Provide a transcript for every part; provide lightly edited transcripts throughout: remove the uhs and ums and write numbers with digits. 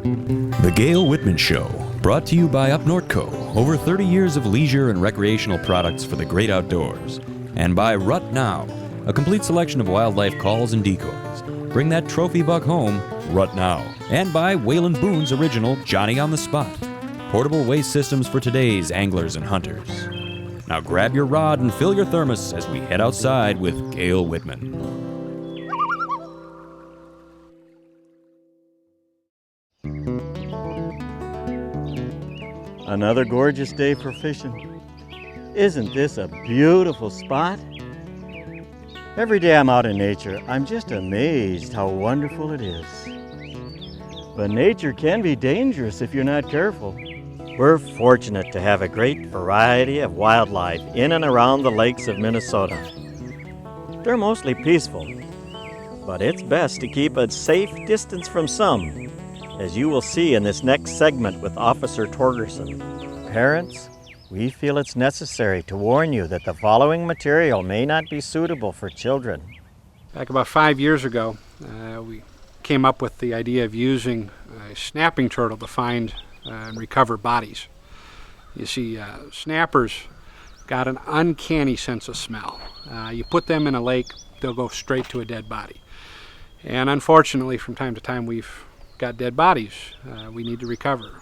The Gale Whitman Show, brought to you by Up Northco, over 30 years of leisure and recreational products for the great outdoors. And by Rut Now, a complete selection of wildlife calls and decoys. Bring that trophy buck home, Rut Now. And by Waylon Boone's original Johnny on the Spot, portable waste systems for today's anglers and hunters. Now grab your rod and fill your thermos as we head outside with Gale Whitman. Another gorgeous day for fishing. Isn't this a beautiful spot? Every day I'm out in nature, I'm just amazed how wonderful it is. But nature can be dangerous if you're not careful. We're fortunate to have a great variety of wildlife in and around the lakes of Minnesota. They're mostly peaceful, but it's best to keep a safe distance from some, as you will see in this next segment with Officer Torgerson. Parents, we feel it's necessary to warn you that the following material may not be suitable for children. Back about 5 years ago, we came up with the idea of using a snapping turtle to find and recover bodies. You see, snappers got an uncanny sense of smell. You put them in a lake, they'll go straight to a dead body. And unfortunately, from time to time, we've got dead bodies we need to recover.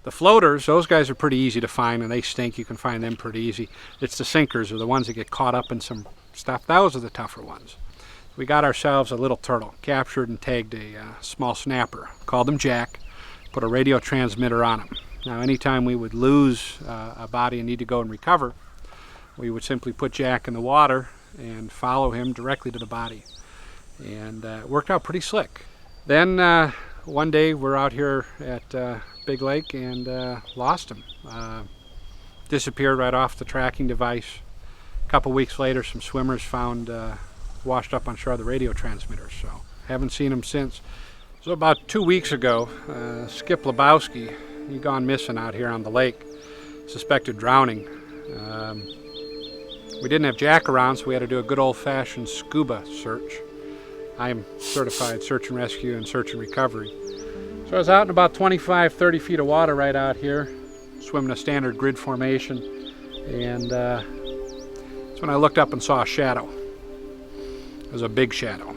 The floaters, those guys are pretty easy to find, and they stink. You can find them pretty easy. It's the sinkers, or the ones that get caught up in some stuff. Those are the tougher ones. We got ourselves a little turtle, captured and tagged a small snapper, called him Jack, put a radio transmitter on him. Now anytime we would lose a body and need to go and recover, we would simply put Jack in the water and follow him directly to the body. And it worked out pretty slick. Then one day we're out here at Big Lake and lost him. Disappeared right off the tracking device. A couple weeks later, some swimmers found washed up on shore the radio transmitter, so haven't seen him since. So about 2 weeks ago, Skip Lebowski, he gone missing out here on the lake, suspected drowning. We didn't have Jack around, so we had to do a good old-fashioned scuba search. I am certified search and rescue and search and recovery. So I was out in about 25, 30 feet of water right out here, swimming a standard grid formation, and that's when I looked up and saw a shadow. It was a big shadow.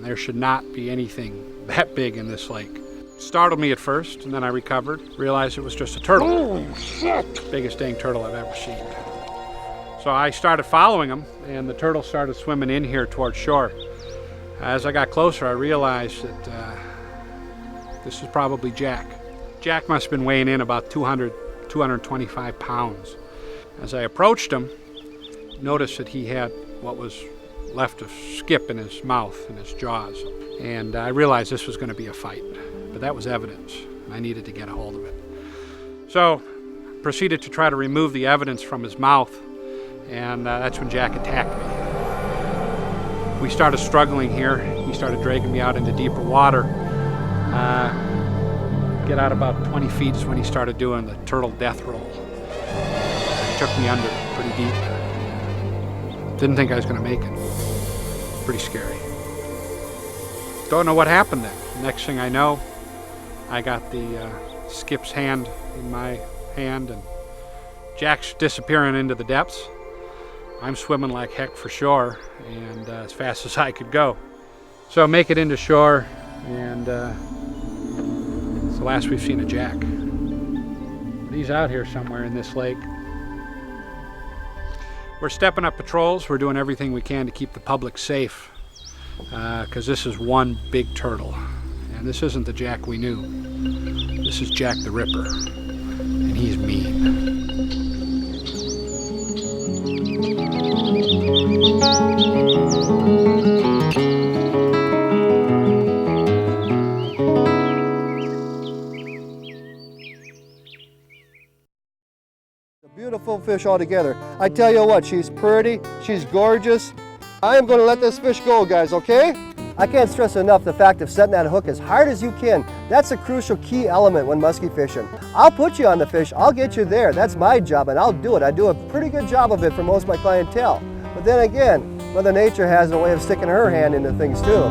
There should not be anything that big in this lake. It startled me at first, and then I recovered, realized it was just a turtle. Oh, shit! Biggest dang turtle I've ever seen. So I started following him, and the turtle started swimming in here towards shore. As I got closer, I realized that this is probably Jack. Jack must have been weighing in about 200, 225 pounds. As I approached him, noticed that he had what was left of Skip in his mouth and his jaws. And I realized this was going to be a fight, but that was evidence. I needed to get a hold of it. So proceeded to try to remove the evidence from his mouth, and that's when Jack attacked me. We started struggling here. He started dragging me out into deeper water. Get out about 20 feet is when he started doing the turtle death roll. He took me under pretty deep. Didn't think I was going to make it. Pretty scary. Don't know what happened then. Next thing I know, I got the Skip's hand in my hand, and Jack's disappearing into the depths. I'm swimming like heck for shore, and as fast as I could go. So make it into shore, and it's the last we've seen of Jack. But he's out here somewhere in this lake. We're stepping up patrols. We're doing everything we can to keep the public safe, because this is one big turtle. And this isn't the Jack we knew. This is Jack the Ripper, and he's mean. Beautiful fish altogether. I tell you what, she's pretty, she's gorgeous. I am going to let this fish go, guys, okay? I can't stress enough the fact of setting that hook as hard as you can. That's a crucial key element when muskie fishing. I'll put you on the fish, I'll get you there. That's my job, and I'll do it. I do a pretty good job of it for most of my clientele. But then again, Mother Nature has a way of sticking her hand into things too.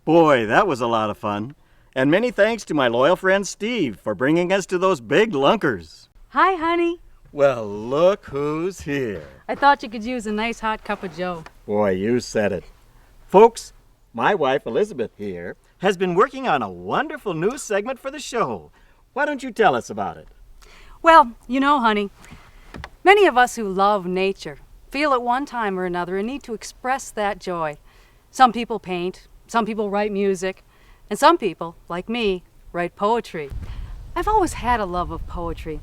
Boy, that was a lot of fun. And many thanks to my loyal friend Steve for bringing us to those big lunkers. Hi, honey. Well, look who's here. I thought you could use a nice hot cup of joe. Boy, you said it. Folks, my wife Elizabeth here has been working on a wonderful new segment for the show. Why don't you tell us about it? Well, you know, honey, many of us who love nature feel at one time or another a need to express that joy. Some people paint, some people write music, and some people, like me, write poetry. I've always had a love of poetry,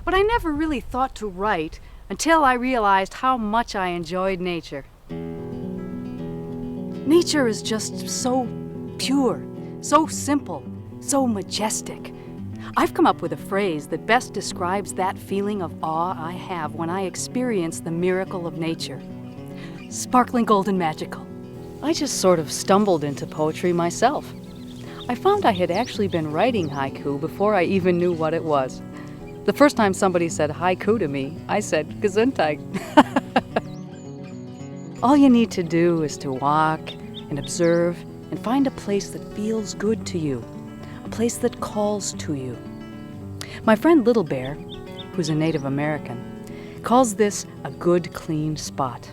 but I never really thought to write until I realized how much I enjoyed nature. Nature is just so pure, so simple, so majestic. I've come up with a phrase that best describes that feeling of awe I have when I experience the miracle of nature. Sparkling gold and magical. I just sort of stumbled into poetry myself. I found I had actually been writing haiku before I even knew what it was. The first time somebody said haiku to me, I said gesundheit. All you need to do is to walk and observe and find a place that feels good to you, a place that calls to you. My friend Little Bear, who's a Native American, calls this a good, clean spot.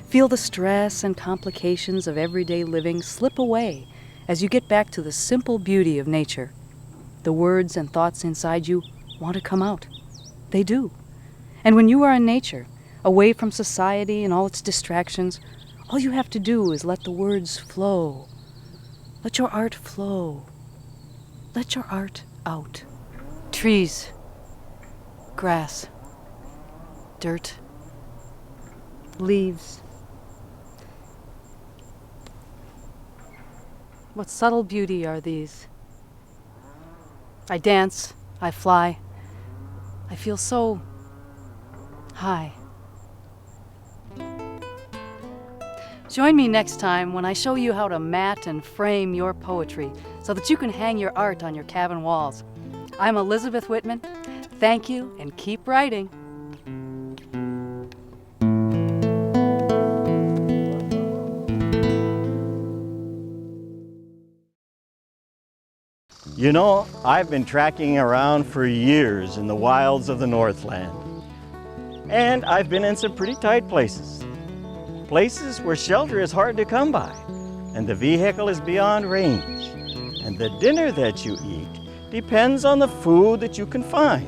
Feel the stress and complications of everyday living slip away as you get back to the simple beauty of nature. The words and thoughts inside you want to come out. They do. And when you are in nature, away from society and all its distractions, all you have to do is let the words flow. Let your art flow. Let your art out. Trees, grass, dirt, leaves. What subtle beauty are these? I dance, I fly. I feel so high. Join me next time when I show you how to mat and frame your poetry so that you can hang your art on your cabin walls. I'm Elizabeth Whitman. Thank you and keep writing. You know, I've been tracking around for years in the wilds of the Northland. And I've been in some pretty tight places. Places where shelter is hard to come by, and the vehicle is beyond range. And the dinner that you eat depends on the food that you can find.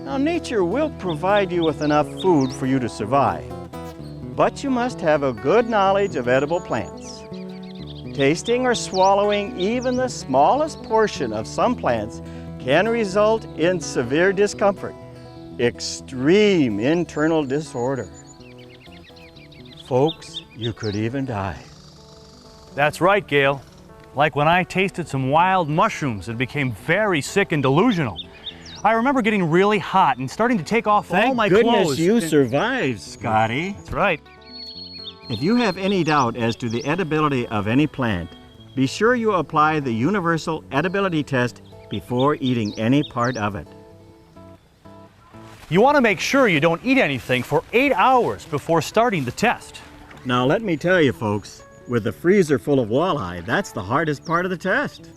Now, nature will provide you with enough food for you to survive, but you must have a good knowledge of edible plants. Tasting or swallowing even the smallest portion of some plants can result in severe discomfort, extreme internal disorder. Folks, you could even die. That's right, Gale. Like when I tasted some wild mushrooms and became very sick and delusional. I remember getting really hot and starting to take off all my Thank clothes. goodness you survived, Scotty. That's right. If you have any doubt as to the edibility of any plant, be sure you apply the universal edibility test before eating any part of it. You want to make sure you don't eat anything for 8 hours before starting the test. Now let me tell you folks, with the freezer full of walleye, that's the hardest part of the test.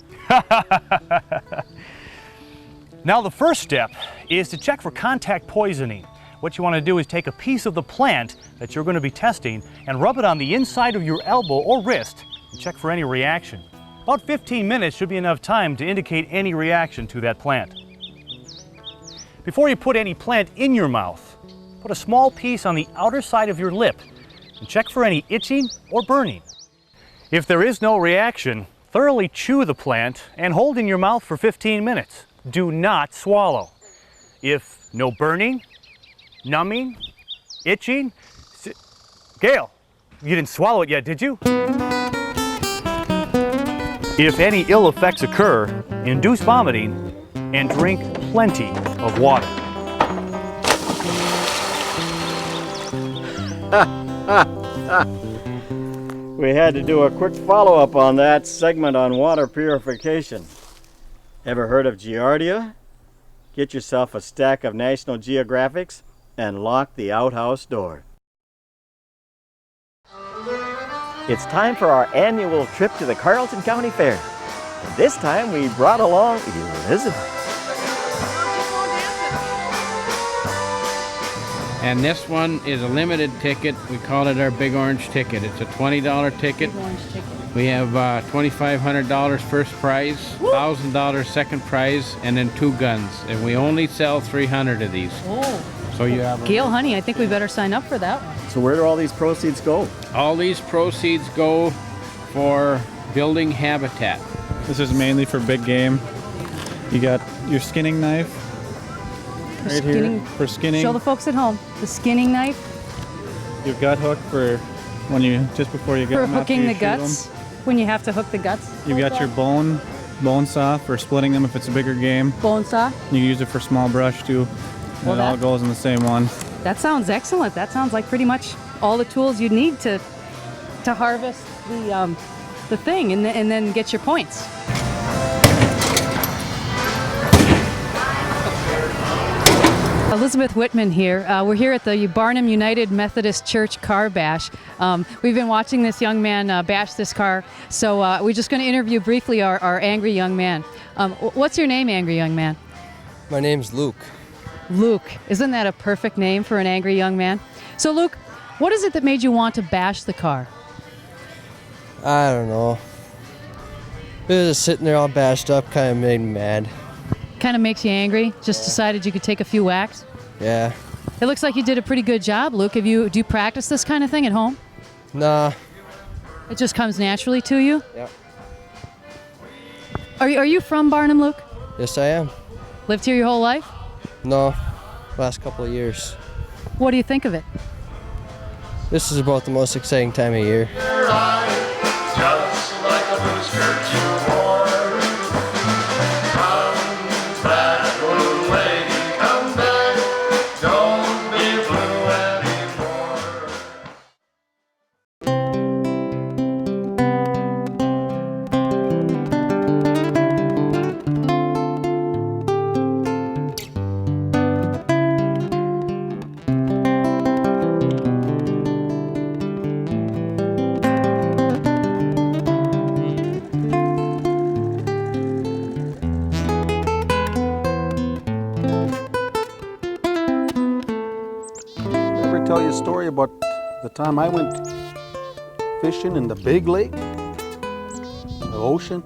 Now the first step is to check for contact poisoning. What you want to do is take a piece of the plant that you're going to be testing and rub it on the inside of your elbow or wrist and check for any reaction. About 15 minutes should be enough time to indicate any reaction to that plant. Before you put any plant in your mouth, put a small piece on the outer side of your lip and check for any itching or burning. If there is no reaction, thoroughly chew the plant and hold in your mouth for 15 minutes. Do not swallow. If no burning, numbing, itching. Gale, you didn't swallow it yet, did you? If any ill effects occur, induce vomiting and drink plenty of water. We had to do a quick follow-up on that segment on water purification. Ever heard of Giardia? Get yourself a stack of National Geographics and lock the outhouse door. It's time for our annual trip to the Carlton County Fair. And this time we brought along Elizabeth. And this one is a limited ticket. We call it our Big Orange ticket. It's a $20 ticket. Big orange ticket. We have $2,500 first prize, $1,000 second prize, and then 2 guns. And we only sell 300 of these. Oh. So you have Gale, honey, I think we better sign up for that one. So where do all these proceeds go? all these proceeds go for building habitat. This is mainly for big game. You got your skinning knife right here for skinning. Show the folks at home the skinning knife. Your gut hook for when you just before you get For them after hooking you the shoot guts. them. When you have to hook the guts. You've got your bone saw for splitting them if it's a bigger game. Bone saw. You use it for small brush too. Well, And it all goes in the same one. That sounds excellent. That sounds like pretty much all the tools you need to harvest the thing and then get your points. Elizabeth Whitman here. We're here at the Barnum United Methodist Church car bash. We've been watching this young man bash this car, so we're just going to interview briefly our angry young man. What's your name, angry young man? My name's Luke. Luke. Isn't that a perfect name for an angry young man? So Luke, what is it that made you want to bash the car? I don't know. It was just sitting there all bashed up, kind of made me mad. Kind of makes you angry? Just decided you could take a few whacks? Yeah. It looks like you did a pretty good job, Luke. Do you practice this kind of thing at home? Nah. It just comes naturally to you? Yep. Are you from Barnum, Luke? Yes, I am. Lived here your whole life? No. Last couple of years. What do you think of it? This is about the most exciting time of year. Just like a booster you wore. Come back, blue lady, come back. Don't be blue anymore. Tell you a story about the time I went fishing in the big lake, the ocean,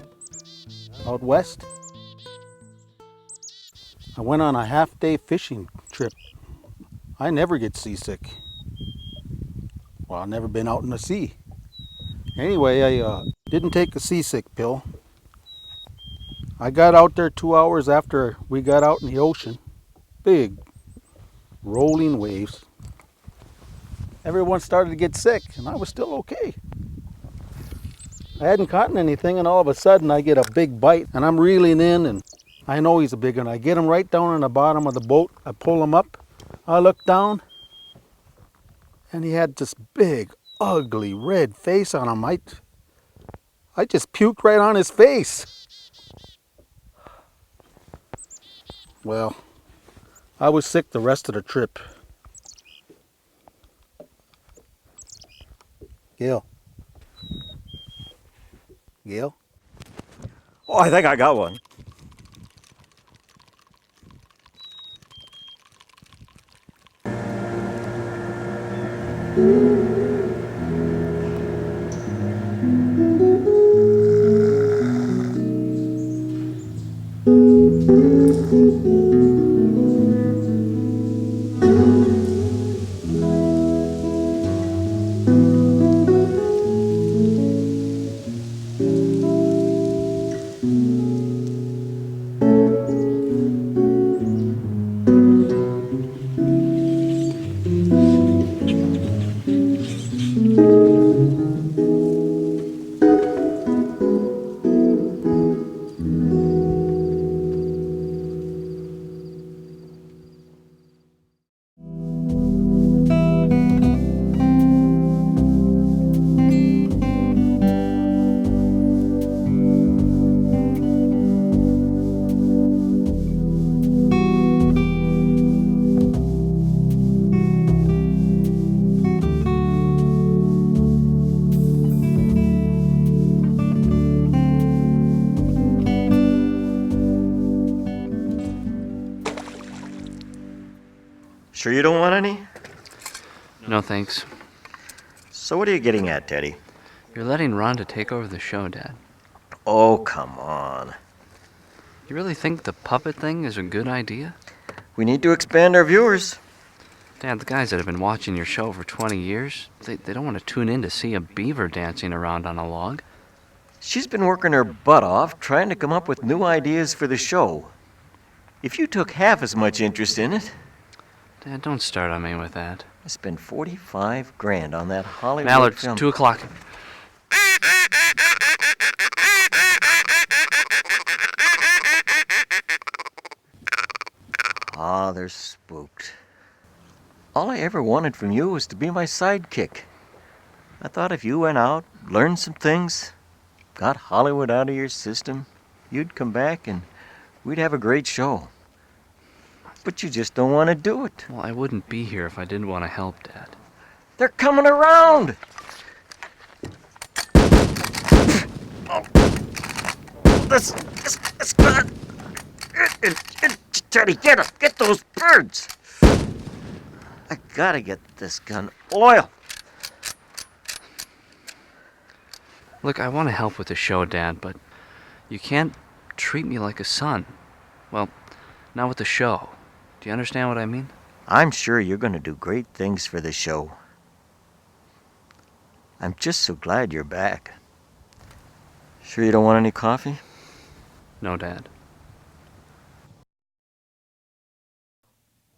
out west. I went on a half-day fishing trip. I never get seasick. Well, I've never been out in the sea. Anyway, I didn't take the seasick pill. I got out there 2 hours after we got out in the ocean. Big, rolling waves. Everyone started to get sick, and I was still okay. I hadn't caught anything, and all of a sudden I get a big bite, and I'm reeling in, and I know he's a big one. I get him right down on the bottom of the boat. I pull him up. I look down, and he had this big, ugly, red face on him. I just puked right on his face. Well, I was sick the rest of the trip. Gale. Gale? Oh, I think I got one. Sure you don't want any? No, thanks. So what are you getting at, Teddy? You're letting Rhonda take over the show, Dad. Oh, come on. You really think the puppet thing is a good idea? We need to expand our viewers. Dad, the guys that have been watching your show for 20 years, they don't want to tune in to see a beaver dancing around on a log. She's been working her butt off trying to come up with new ideas for the show. If you took half as much interest in it... Dad, don't start on me with that. I spent $45,000 on that Hollywood Mallard, it's film. 2 o'clock. Ah, they're spooked. All I ever wanted from you was to be my sidekick. I thought if you went out, learned some things, got Hollywood out of your system, you'd come back and we'd have a great show. But you just don't want to do it. Well, I wouldn't be here if I didn't want to help, Dad. They're coming around! Oh. This gun! Teddy, get those birds! I gotta get this gun oil. Look, I want to help with the show, Dad, but you can't treat me like a son. Well, not with the show. Do you understand what I mean? I'm sure you're gonna do great things for the show. I'm just so glad you're back. Sure you don't want any coffee? No, Dad.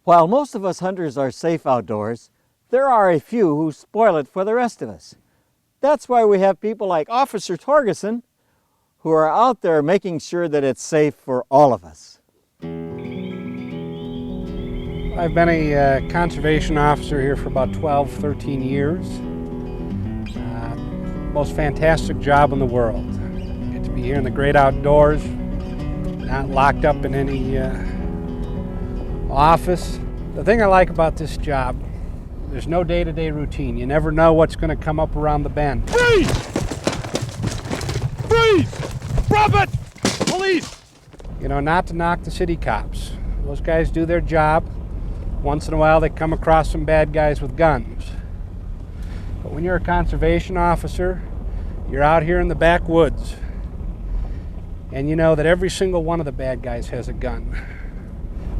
While most of us hunters are safe outdoors, there are a few who spoil it for the rest of us. That's why we have people like Officer Torgerson who are out there making sure that it's safe for all of us. I've been a conservation officer here for about 12, 13 years. Most fantastic job in the world. Get to be here in the great outdoors, not locked up in any office. The thing I like about this job, there's no day-to-day routine. You never know what's going to come up around the bend. Freeze! Freeze! Drop it! Police! You know, not to knock the city cops. Those guys do their job. Once in a while they come across some bad guys with guns. But when you're a conservation officer, you're out here in the backwoods. And you know that every single one of the bad guys has a gun.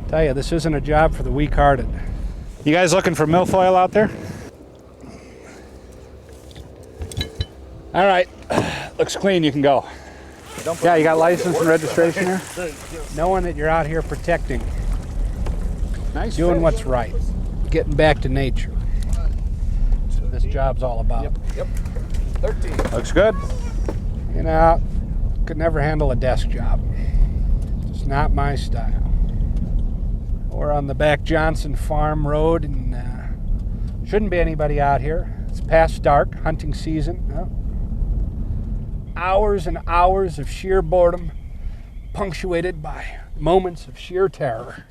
I tell you, this isn't a job for the weak-hearted. You guys looking for milfoil out there? All right, looks clean, you can go. Yeah, you got license and registration here? Knowing that you're out here protecting. Nice. Doing what's right. Getting back to nature. That's what this job's all about. Yep. 13. Looks good. You know, could never handle a desk job. It's not my style. We're on the back Johnson Farm Road, and shouldn't be anybody out here. It's past dark, hunting season. Hours and hours of sheer boredom, punctuated by moments of sheer terror.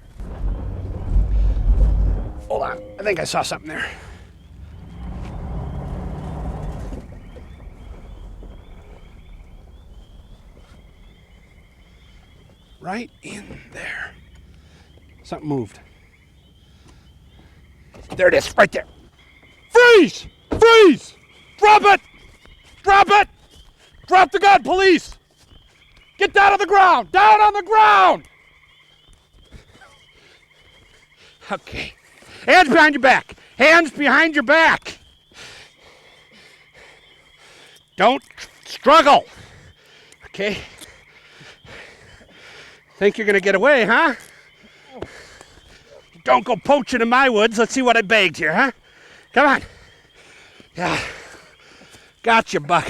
Hold on, I think I saw something there. Right in there. Something moved. There it is, right there. Freeze! Freeze! Drop it! Drop it! Drop the gun, police! Get down on the ground! Down on the ground! Okay. Hands behind your back. Hands behind your back. Don't struggle. Okay? Think you're gonna get away, huh? Don't go poaching in my woods. Let's see what I bagged here, huh? Come on. Yeah. Gotcha, Buck.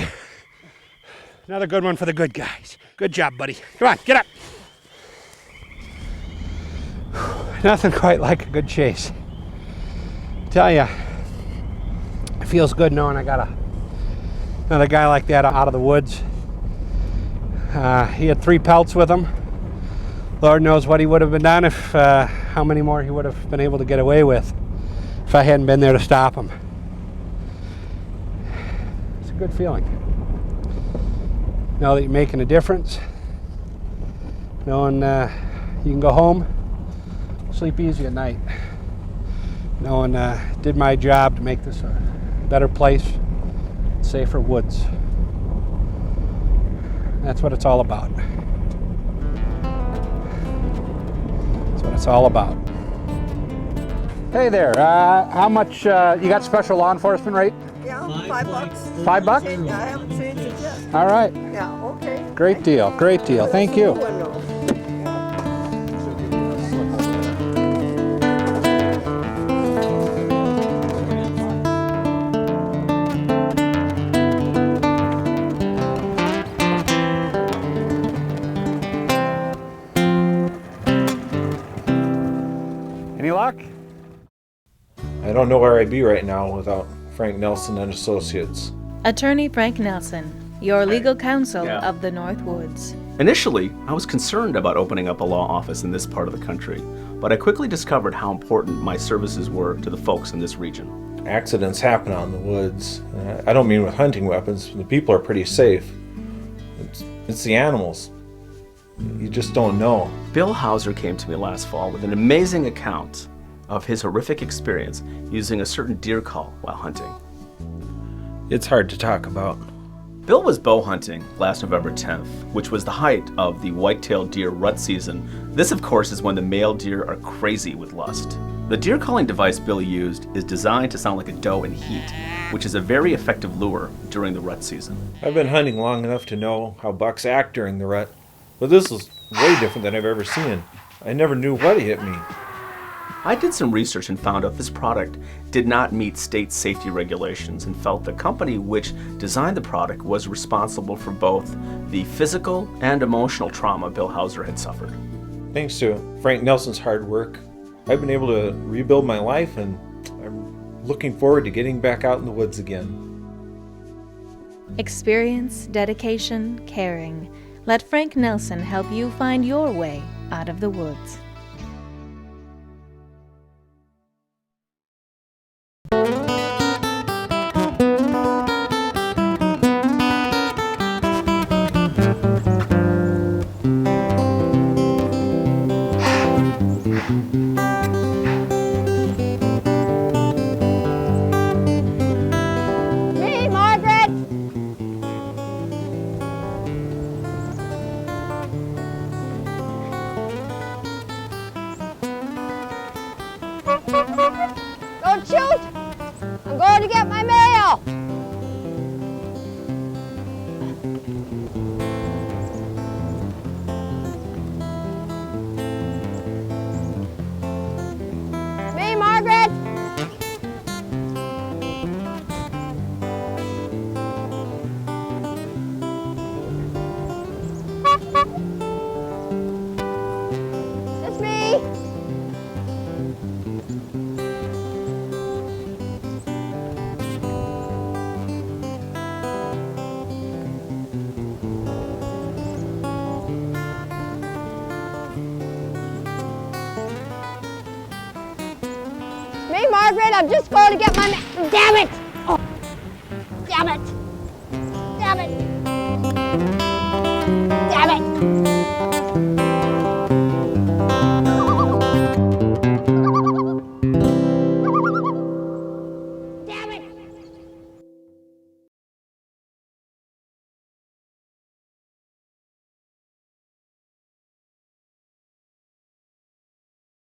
Another good one for the good guys. Good job, buddy. Come on, get up. Nothing quite like a good chase. Tell ya, it feels good knowing I got another guy like that out of the woods. He had 3 pelts with him. Lord knows what he would have been done if, how many more he would have been able to get away with if I hadn't been there to stop him. It's a good feeling. Know that you're making a difference. Knowing you can go home, sleep easy at night. and did my job to make this a better place, safer woods. That's what it's all about. That's what it's all about. Hey there, how much, you got special law enforcement rate? Yeah, $5. $5? I haven't changed it yet. All right. Yeah, okay. Great deal, great deal. Thank you. Any luck? I don't know where I'd be right now without Frank Nelson and Associates. Attorney Frank Nelson, your legal counsel of the North Woods. Initially, I was concerned about opening up a law office in this part of the country, but I quickly discovered how important my services were to the folks in this region. Accidents happen out in the woods. I don't mean with hunting weapons. The people are pretty safe. It's the animals. You just don't know. Bill Hauser came to me last fall with an amazing account of his horrific experience using a certain deer call while hunting. It's hard to talk about. Bill was bow hunting last November 10th, which was the height of the white-tailed deer rut season. This, of course, is when the male deer are crazy with lust. The deer calling device Bill used is designed to sound like a doe in heat, which is a very effective lure during the rut season. I've been hunting long enough to know how bucks act during the rut, but this is way different than I've ever seen. I never knew what hit me. I did some research and found out this product did not meet state safety regulations and felt the company which designed the product was responsible for both the physical and emotional trauma Bill Hauser had suffered. Thanks to Frank Nelson's hard work, I've been able to rebuild my life, and I'm looking forward to getting back out in the woods again. Experience, dedication, caring. Let Frank Nelson help you find your way out of the woods. Me, Margaret! Don't shoot! I'm going to get my mail! Me, Margaret! It's me! Me, Margaret, I'm just going to get my damn it! Oh. Damn it! Damn it! Damn it!